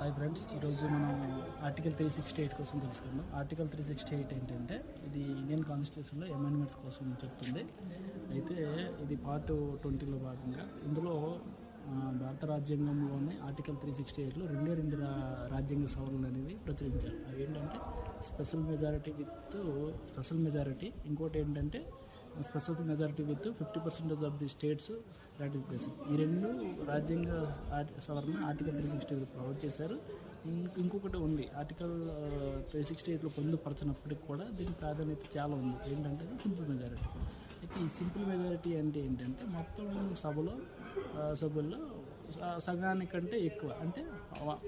Hi friends, ఈరోజు మనం article 368 కోసం తెలుసుకుందాం. ఆర్టికల్ 368 ఏంటంటే ఇది ఇండియన్ కాన్స్టిట్యూషన్లో అమెండ్మెంట్స్ కోసం చెప్తుంది. అయితే ఇది పార్ట్ 20లో భాగంగా ఇందులో భారత రాజ్యాంగంలోని ఆర్టికల్ 368లో రెండు రాజ్యాంగ సవరణలు అనేవి ప్రచురించారు. అవి ఏంటంటే స్పెషల్ మెజారిటీ, ఇంకోటి ఏంటంటే special majority with 50% of the states ratification. ఈ రెండు రాజ్యాంగ సవరణ ఆర్టికల్ 368 ప్రొవైడ్ చేశారు. ఇంకొకటి ఉంది, ఆర్టికల్ 368లో పొందుపరచినప్పటికి కూడా దీని ప్రాధాన్యత చాలా ఉంది. ఏంటంటే సింపుల్ మెజారిటీ. అయితే ఈ సింపుల్ మెజారిటీ అంటే ఏంటంటే మొత్తం సభ్యుల్లో సగానికంటే ఎక్కువ, అంటే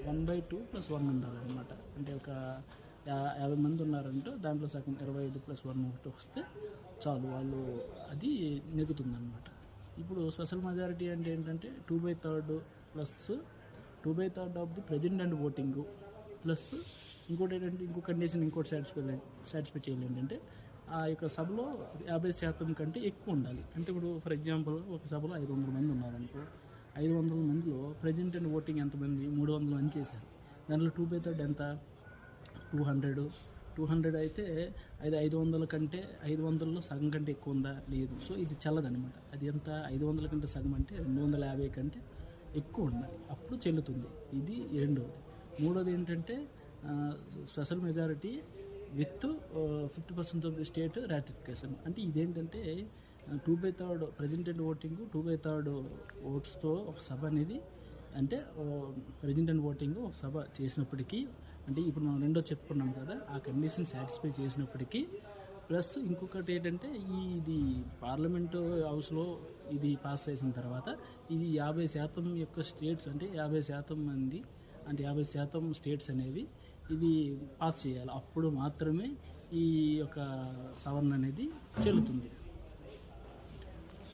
1/2 + 1 ఉండాలన్నమాట. అంటే ఒక 50 మంది ఉన్నారంటే దాంట్లో సగం 25 + 1 ఒకటి వస్తే చాలు, వాళ్ళు అది నెగ్గుతుందన్నమాట. ఇప్పుడు స్పెషల్ మెజారిటీ అంటే ఏంటంటే 2/3 plus 2/3 of the present and voting plus ఇంకోటి ఏంటంటే ఇంకో కండిషన్, ఇంకోటి సాటిస్ఫై చేయాలి. ఏంటంటే ఆ యొక్క సభలో 50% కంటే ఎక్కువ ఉండాలి. అంటే ఇప్పుడు ఫర్ ఎగ్జాంపుల్ ఒక సభలో 500 మంది ఉన్నారనుకో, 500 మందిలో ప్రెజెంట్ అండ్ ఓటింగ్ ఎంతమంది 300 మంది చేశారు. దాంట్లో 2/3 ఎంత 200 అయితే అది 500 కంటే 500లో సగం కంటే ఎక్కువ ఉందా, లేదు. సో ఇది చెల్లదనమాట. అది ఎంత 500 కంటే సగం అంటే 250 కంటే ఎక్కువ ఉండాలి, అప్పుడు చెల్లుతుంది. ఇది రెండవది. మూడోది ఏంటంటే special majority with 50% of the state ratification. అంటే ఇదేంటంటే 2/3 ప్రెజెంట్ అండ్ ఓటింగ్ 2/3 ఓట్స్తో ఒక సభ అనేది, అంటే ప్రెజెంట్ అండ్ ఓటింగ్ ఒక సభ చేసినప్పటికీ, అంటే ఇప్పుడు మనం రెండో చెప్పుకున్నాం కదా, ఆ కండిషన్ సాటిస్ఫై చేసినప్పటికీ ప్లస్ ఇంకొకటి ఏంటంటే ఇది పార్లమెంటు హౌస్లో ఇది పాస్ చేసిన తర్వాత ఇది 50% యొక్క స్టేట్స్, అంటే 50% మంది, అంటే 50% స్టేట్స్ అనేవి ఇవి పాస్ చేయాలి. అప్పుడు మాత్రమే ఈ యొక్క సవరణ అనేది చెల్లుతుంది.